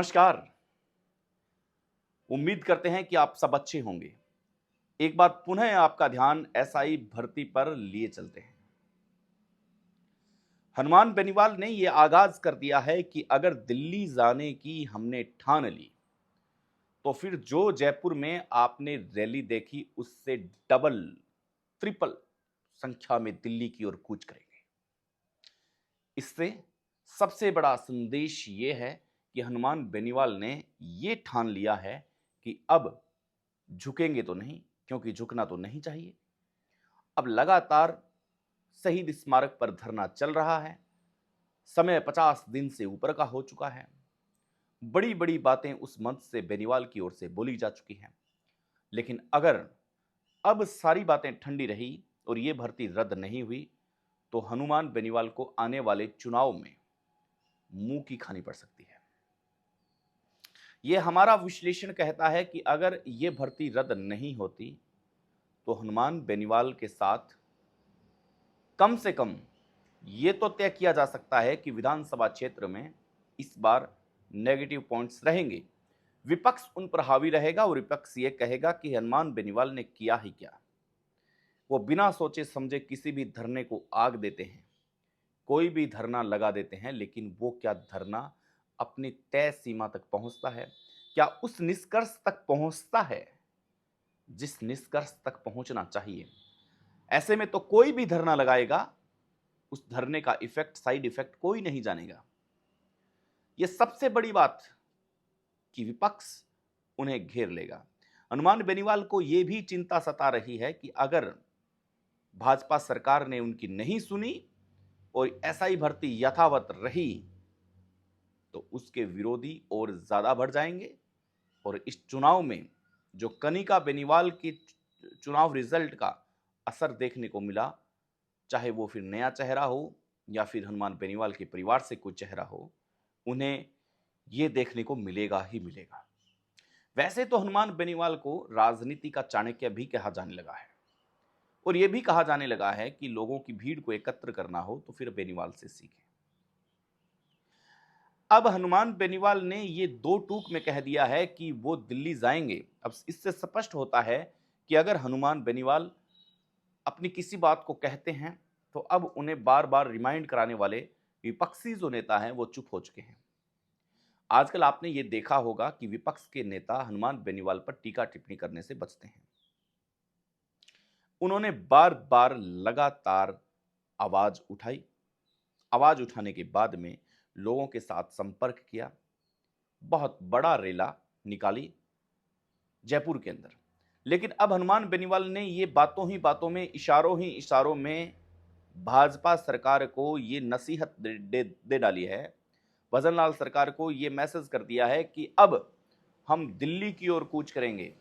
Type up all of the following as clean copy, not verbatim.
नमस्कार। उम्मीद करते हैं कि आप सब अच्छे होंगे। एक बार पुनः आपका ध्यान एसआई भर्ती पर लिए चलते हैं। हनुमान बेनीवाल ने यह आगाज कर दिया है कि अगर दिल्ली जाने की हमने ठान ली तो फिर जो जयपुर में आपने रैली देखी उससे डबल ट्रिपल संख्या में दिल्ली की ओर कूच करेंगे। इससे सबसे बड़ा संदेश ये है कि हनुमान बेनीवाल ने ये ठान लिया है कि अब झुकेंगे तो नहीं, क्योंकि झुकना तो नहीं चाहिए। अब लगातार शहीद स्मारक पर धरना चल रहा है। समय 50 दिन से ऊपर का हो चुका है। बड़ी बड़ी बातें उस मंच से बेनीवाल की ओर से बोली जा चुकी हैं। लेकिन अगर अब सारी बातें ठंडी रही और ये भर्ती रद्द नहीं हुई तो हनुमान बेनीवाल को आने वाले चुनाव में मुंह की खानी पड़ सकती है। यह हमारा विश्लेषण कहता है कि अगर यह भर्ती रद्द नहीं होती तो हनुमान बेनीवाल के साथ कम से कम यह तो तय किया जा सकता है कि विधानसभा क्षेत्र में इस बार नेगेटिव पॉइंट्स रहेंगे। विपक्ष उन पर हावी रहेगा और विपक्ष यह कहेगा कि हनुमान बेनीवाल ने किया ही क्या। वो बिना सोचे समझे किसी भी धरने को आग देते हैं, कोई भी धरना लगा देते हैं, लेकिन वो क्या धरना अपनी तय सीमा तक पहुंचता है? क्या उस निष्कर्ष तक पहुंचता है जिस निष्कर्ष तक पहुंचना चाहिए? ऐसे में तो कोई भी धरना लगाएगा, उस धरने का इफेक्ट, साइड इफेक्ट कोई नहीं जानेगा। यह सबसे बड़ी बात कि विपक्ष उन्हें घेर लेगा। हनुमान बेनीवाल को यह भी चिंता सता रही है कि अगर भाजपा सरकार ने उनकी नहीं सुनी और एसआई भर्ती यथावत रही तो उसके विरोधी और ज्यादा बढ़ जाएंगे और इस चुनाव में जो कनिका बेनीवाल की चुनाव रिजल्ट का असर देखने को मिला, चाहे वो फिर नया चेहरा हो या फिर हनुमान बेनीवाल के परिवार से कोई चेहरा हो, उन्हें यह देखने को मिलेगा ही मिलेगा। वैसे तो हनुमान बेनीवाल को राजनीति का चाणक्य भी कहा जाने लगा है और यह भी कहा जाने लगा है कि लोगों की भीड़ को एकत्र करना हो तो फिर बेनीवाल से सीखें। अब हनुमान बेनीवाल ने ये दो टूक में कह दिया है कि वो दिल्ली जाएंगे। अब इससे स्पष्ट होता है कि अगर हनुमान बेनीवाल अपनी किसी बात को कहते हैं तो अब उन्हें बार बार रिमाइंड कराने वाले विपक्षी जो नेता हैं वो चुप हो चुके हैं। आजकल आपने ये देखा होगा कि विपक्ष के नेता हनुमान बेनीवाल पर टीका टिप्पणी करने से बचते हैं। उन्होंने बार बार लगातार आवाज उठाई। आवाज उठाने के बाद में लोगों के साथ संपर्क किया, बहुत बड़ा रेला निकाली जयपुर के अंदर। लेकिन अब हनुमान बेनीवाल ने ये बातों ही बातों में, इशारों ही इशारों में भाजपा सरकार को ये नसीहत दे डाली है, भजनलाल सरकार को ये मैसेज कर दिया है कि अब हम दिल्ली की ओर कूच करेंगे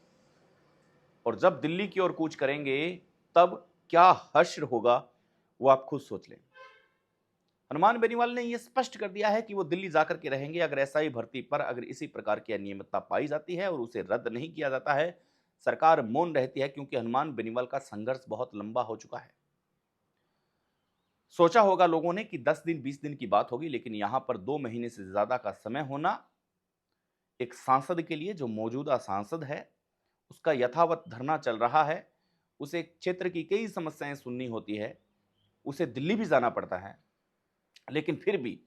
और जब दिल्ली की ओर कूच करेंगे तब क्या हश्र होगा वो आप खुद सोच लें। हनुमान बेनीवाल ने यह स्पष्ट कर दिया है कि वो दिल्ली जाकर के रहेंगे अगर एसआई भर्ती पर अगर इसी प्रकार की अनियमितता पाई जाती है और उसे रद्द नहीं किया जाता है। सरकार मौन रहती है क्योंकि हनुमान बेनीवाल का संघर्ष बहुत लंबा हो चुका है। सोचा होगा लोगों ने कि 10 दिन 20 दिन की बात होगी, लेकिन यहां पर 2 महीने से ज्यादा का समय होना एक सांसद के लिए, जो मौजूदा सांसद है उसका यथावत धरना चल रहा है, उसे क्षेत्र की कई समस्याएं सुननी होती है, उसे दिल्ली भी जाना पड़ता है, लेकिन फिर भी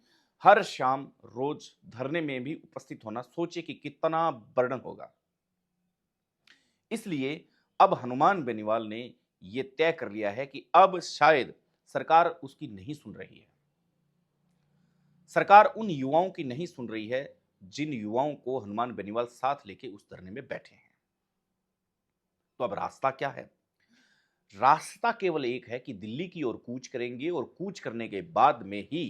हर शाम रोज धरने में भी उपस्थित होना, सोचिए कि कितना बर्डन होगा। इसलिए अब हनुमान बेनीवाल ने यह तय कर लिया है कि अब शायद सरकार उसकी नहीं सुन रही है। सरकार उन युवाओं की नहीं सुन रही है जिन युवाओं को हनुमान बेनीवाल साथ लेके उस धरने में बैठे हैं। तो अब रास्ता क्या है? रास्ता केवल एक है कि दिल्ली की ओर कूच करेंगे और कूच करने के बाद में ही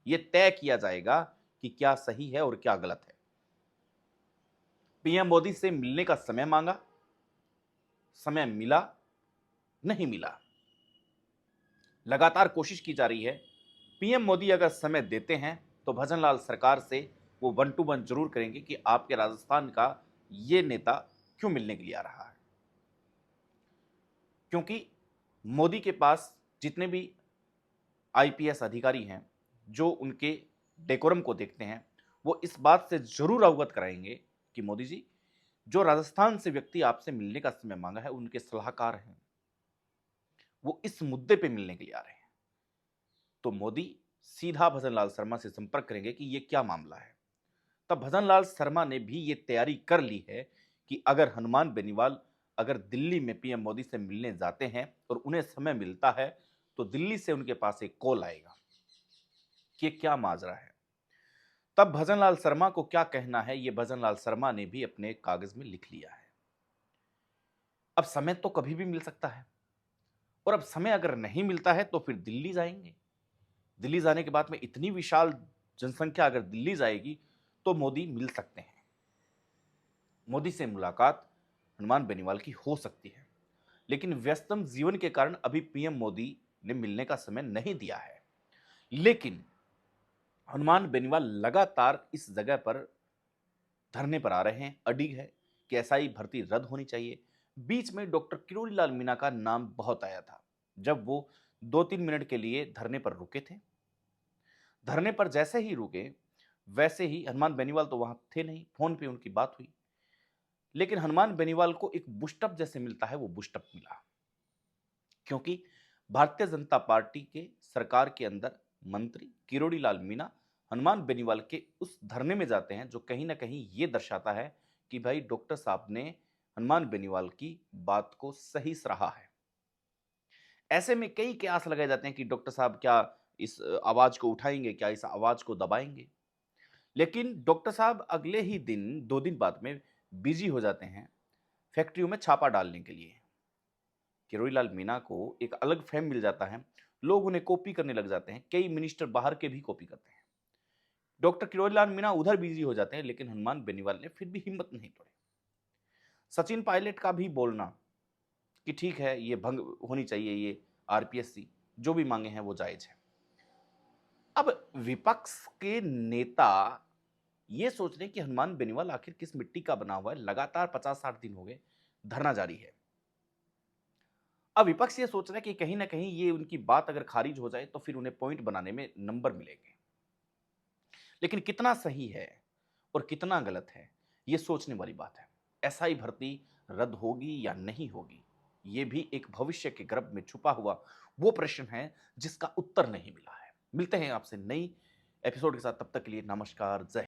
यह तय किया जाएगा कि क्या सही है और क्या गलत है। पीएम मोदी से मिलने का समय मांगा, समय मिला नहीं मिला। लगातार कोशिश की जा रही है। पीएम मोदी अगर समय देते हैं तो भजनलाल सरकार से वो 1 to 1 जरूर करेंगे कि आपके राजस्थान का ये नेता क्यों मिलने के लिए आ रहा है। क्योंकि मोदी के पास जितने भी आईपीएस अधिकारी हैं जो उनके डेकोरम को देखते हैं, वो इस बात से जरूर अवगत कराएंगे कि मोदी जी, जो राजस्थान से व्यक्ति आपसे मिलने का समय मांगा है उनके सलाहकार हैं, वो इस मुद्दे पे मिलने के लिए आ रहे हैं। तो मोदी सीधा भजन लाल शर्मा से संपर्क करेंगे कि ये क्या मामला है। तब भजन लाल शर्मा ने भी ये तैयारी कर ली है कि अगर हनुमान बेनीवाल अगर दिल्ली में पीएम मोदी से मिलने जाते हैं और उन्हें समय मिलता है तो दिल्ली से उनके पास एक कॉल आएगा कि ये क्या माजरा है। तब भजन लाल शर्मा को क्या कहना है ये भजन लाल शर्मा ने भी अपने कागज में लिख लिया है। अब समय तो कभी भी मिल सकता है, और अब समय अगर नहीं मिलता है तो फिर दिल्ली जाएंगे। दिल्ली जाने के बाद में इतनी विशाल जनसंख्या अगर दिल्ली जाएगी तो मोदी मिल सकते हैं। मोदी से मुलाकात हनुमान बेनीवाल की हो सकती है, लेकिन व्यस्तम जीवन के कारण अभी पीएम मोदी ने मिलने का समय नहीं दिया है। लेकिन हनुमान बेनीवाल लगातार इस जगह पर धरने पर आ रहे हैं, अडिग है कि एसआई भर्ती रद्द होनी चाहिए। बीच में डॉक्टर किरोड़ी लाल मीणा का नाम बहुत आया था, जब वो 2-3 मिनट के लिए धरने पर रुके थे। धरने पर जैसे ही रुके वैसे ही हनुमान बेनीवाल तो वहां थे नहीं, फोन पे उनकी बात हुई, लेकिन हनुमान बेनीवाल को एक बुस्टअप जैसे मिलता है वो बुस्टअप मिला, क्योंकि भारतीय जनता पार्टी के सरकार के अंदर मंत्री किरोड़ी लाल मीणा हनुमान बेनीवाल के उस धरने में जाते हैं, जो कहीं ना कहीं ये दर्शाता है कि भाई डॉक्टर साहब ने हनुमान बेनीवाल की बात को सही सराहा है। ऐसे में कई कयास लगाए जाते हैं कि डॉक्टर साहब क्या इस आवाज को उठाएंगे, क्या इस आवाज को दबाएंगे। लेकिन डॉक्टर साहब अगले ही दिन 2 दिन बाद में बिजी हो जाते हैं फैक्ट्रियों में छापा डालने के लिए। किरोड़ी लाल मीणा को एक अलग फेम मिल जाता है, लोग उन्हें कॉपी करने लग जाते हैं, कई मिनिस्टर बाहर के भी कॉपी करते हैं। डॉक्टर किरोड़ी लाल मीणा उधर बिजी हो जाते हैं, लेकिन हनुमान बेनीवाल ने फिर भी हिम्मत नहीं तोड़ी। सचिन पायलट का भी बोलना कि ठीक है ये भंग होनी चाहिए, ये आरपीएससी जो भी मांगे हैं वो जायज है। अब विपक्ष के नेता ये सोच रहे हैं कि हनुमान बेनीवाल आखिर किस मिट्टी का बना हुआ है, लगातार 50-60 दिन हो गए धरना जारी है। अब विपक्ष ये सोच रहा है कि कहीं ना कहीं ये उनकी बात अगर खारिज हो जाए तो फिर उन्हें पॉइंट बनाने में नंबर मिलेंगे। लेकिन कितना सही है और कितना गलत है ये सोचने वाली बात है। एसआई भर्ती रद्द होगी या नहीं होगी, ये भी एक भविष्य के गर्भ में छुपा हुआ वो प्रश्न है जिसका उत्तर नहीं मिला है। मिलते हैं आपसे नई एपिसोड के साथ, तब तक के लिए नमस्कार, जय